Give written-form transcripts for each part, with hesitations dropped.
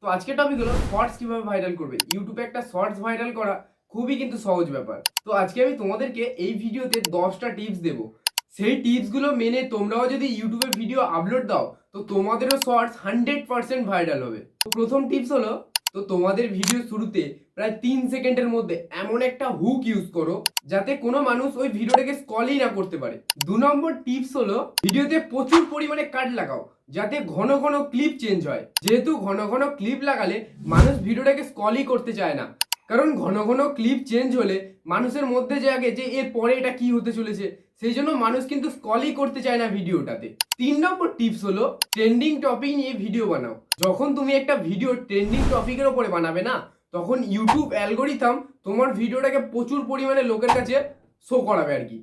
তো আজকে টপিক হলো শর্টস কিভাবে ভাইরাল করবে। ইউটিউবে একটা শর্টস ভাইরাল করা খুবই কিন্তু সহজ ব্যাপার। তো আজকে আমি তোমাদেরকে এই ভিডিওতে 10টা টিপস দেব। সেই টিপসগুলো মেনে তোমরাও যদি ইউটিউবে ভিডিও আপলোড দাও তো তোমাদেরও শর্টস 100% ভাইরাল হবে। তো প্রথম টিপস হলো, তো তোমাদের ভিডিও শুরুতে প্রায় 3 সেকেন্ডের মধ্যে এমন একটা হুক ইউজ করো যাতে কোনো মানুষ ওই ভিডিওটাকে স্ক্রলই না করতে পারে। 2 নম্বর টিপস হলো, ভিডিওতে প্রচুর পরিমাণে কাট লাগাও যাতে ঘন ঘন ক্লিপ চেঞ্জ হয়। যেহেতু ঘন ঘন ক্লিপ লাগালে মানুষ ভিডিওটাকে স্ক্রলই করতে চায় না, কারণ ঘন ঘন ক্লিপ চেঞ্জ হলে মানুষের মধ্যে জাগে যে এর পরে এটা কি হতে চলেছে, সেই জন্য মানুষ কিন্তু স্ক্রলই করতে চায় না ভিডিওটাতে। 3 নম্বর টিপস হলো, ট্রেন্ডিং টপিক নিয়ে ভিডিও বানাও। যখন তুমি একটা ভিডিও ট্রেন্ডিং টপিকের উপরে বানাবে না, তখন ইউটিউব অ্যালগোরিথম তোমার ভিডিওটাকে প্রচুর পরিমাণে লোকের কাছে শো করাবে আর কি।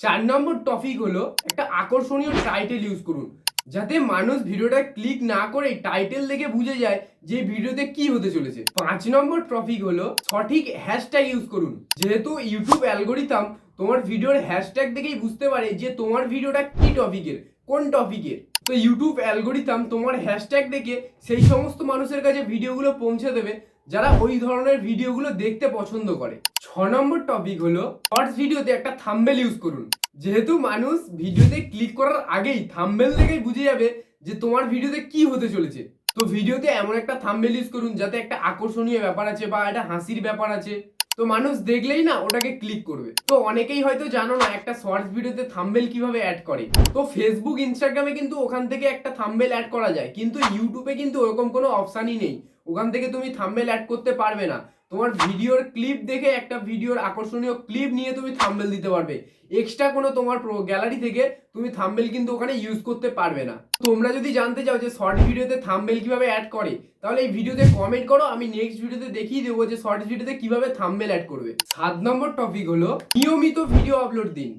4 নম্বর টপিক হলো, একটা আকর্ষণীয় টাইটেল ইউজ করুন যাতে মানুষ ভিডিওটা ক্লিক না করে টাইটেল দেখে বুঝে যায় যে ভিডিওতে কি হতে চলেছে। 5 নম্বর টপিক হলো, সঠিক হ্যাশট্যাগ ইউজ করুন। যেহেতু ইউটিউব অ্যালগোরিথম তোমার ভিডিওর হ্যাশট্যাগ দেখেই বুঝতে পারে যে তোমার ভিডিওটা কি টপিকের, কোন টপিকের। তো ইউটিউব অ্যালগোরিথম তোমার হ্যাশট্যাগ দেখে সেই সমস্ত মানুষের কাছে ভিডিওগুলো পৌঁছে দেবে যারা ওই ধরনের ভিডিওগুলো দেখতে পছন্দ করে। 6 নম্বর টপিক হলো, শর্টস ভিডিওতে একটা থাম্বনেল ইউজ করুন। যেহেতু মানুষ ভিডিওতে ক্লিক করার আগেই থাম্বনেল দেখেই বুঝে যাবে যে তোমার ভিডিওতে কি হতে চলেছে, তো ভিডিওতে এমন একটা থাম্বনেল ইউজ করুন যাতে একটা আকর্ষণীয় ব্যাপার আছে বা একটা হাসির ব্যাপার আছে, তো মানুষ দেখলেই না ওটাকে ক্লিক করবে। তো অনেকেই হয়তো জানো না একটা শর্টস ভিডিওতে থাম্বনেল কিভাবে অ্যাড করে। তো ফেসবুক ইনস্টাগ্রামে কিন্তু ওখান থেকে একটা থাম্বনেল অ্যাড করা যায়, কিন্তু ইউটিউবে কিন্তু ওরকম কোনো অপশানই নেই। ওখান থেকে তুমি থাম্বনেল অ্যাড করতে পারবে না। তোমার ভিডিওর ক্লিপ দেখে একটা ভিডিওর আকর্ষণীয় ক্লিপ নিয়ে তুমি থাম্বনেল দিতে পারবে। এক্সট্রা কোনো তোমার গ্যালারি থেকে তুমি থাম্বনেল কিন্তু ওখানে ইউজ করতে পারবে না। তোমরা যদি জানতে চাও যে শর্ট ভিডিওতে থাম্বনেল কিভাবে অ্যাড করে, তাহলে এই ভিডিওতে কমেন্ট করো, আমি নেক্সট ভিডিওতে দেখিয়ে দেবো যে শর্ট ভিডিওতে কিভাবে থাম্বনেল অ্যাড করবে। 7 নম্বর টপিক হলো, নিয়মিত ভিডিও আপলোড দিন।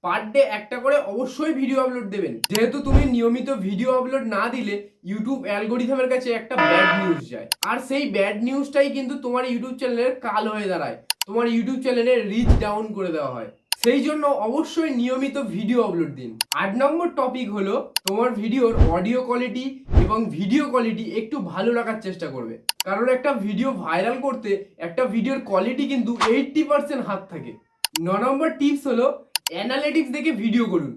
পার ডে একটা করে অবশ্যই ভিডিও আপলোড দেবেন। যেহেতু তুমি নিয়মিত ভিডিও আপলোড না দিলে ইউটিউব অ্যালগোরিথমের কাছে একটা ব্যাড নিউজ যায়, আর সেই ব্যাড নিউজটাই কিন্তু তোমার ইউটিউব চ্যানেলের কাল হয়ে দাঁড়ায়, তোমার ইউটিউব চ্যানেলের রিচ ডাউন করে দেওয়া হয়। সেই জন্য অবশ্যই নিয়মিত ভিডিও আপলোড দিন। 8 নম্বর টপিক হলো, তোমার ভিডিওর অডিও কোয়ালিটি এবং ভিডিও কোয়ালিটি একটু ভালো রাখার চেষ্টা করবে, কারণ একটা ভিডিও ভাইরাল করতে একটা ভিডিওর কোয়ালিটি কিন্তু 80% হাত থাকে। 9 নম্বর টিপস হলো, অ্যানালিটিক্স দেখে ভিডিও করুন।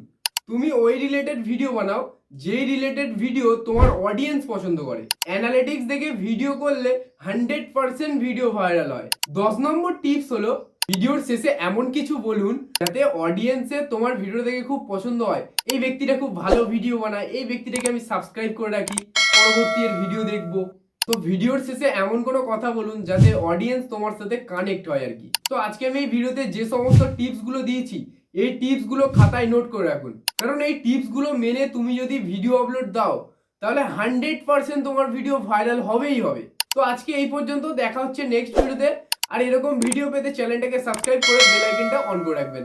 তুমি ওই রিলেটেড ভিডিও বানাও যেই রিলেটেড ভিডিও তোমার অডিয়েন্স পছন্দ করে। অ্যানালিটিক্স দেখে ভিডিও করলে 100% ভিডিও ভাইরাল হয়। 10 নম্বর টিপস হলো, ভিডিওর শেষে এমন কিছু বলুন যাতে অডিয়েন্সের তোমার ভিডিও দেখে খুব পছন্দ হয়, এই ব্যক্তিটা খুব ভালো ভিডিও বানায়, এই ব্যক্তিটাকে আমি সাবস্ক্রাইব করে রাখি, পরবর্তী এর ভিডিও দেখবো। তো ভিডিওর শেষে এমন কোনো কথা বলুন যাতে অডিয়েন্স তোমার সাথে কানেক্ট হয় আর কি। তো আজকে আমি এই ভিডিওতে যে সমস্ত টিপস গুলো দিয়েছি, এই টিপস গুলো খাতায় নোট করে রাখুন, কারণ এই টিপস গুলো মেনে তুমি যদি ভিডিও আপলোড দাও তাহলে 100% তোমার ভিডিও ভাইরাল হবেই হবে। তো আজকে এই পর্যন্ত, দেখা হচ্ছে নেক্সট ভিডিওতে। আর এরকম ভিডিও পেতে চ্যানেলটাকে সাবস্ক্রাইব করে বেল আইকনটা অন করে রাখবেন।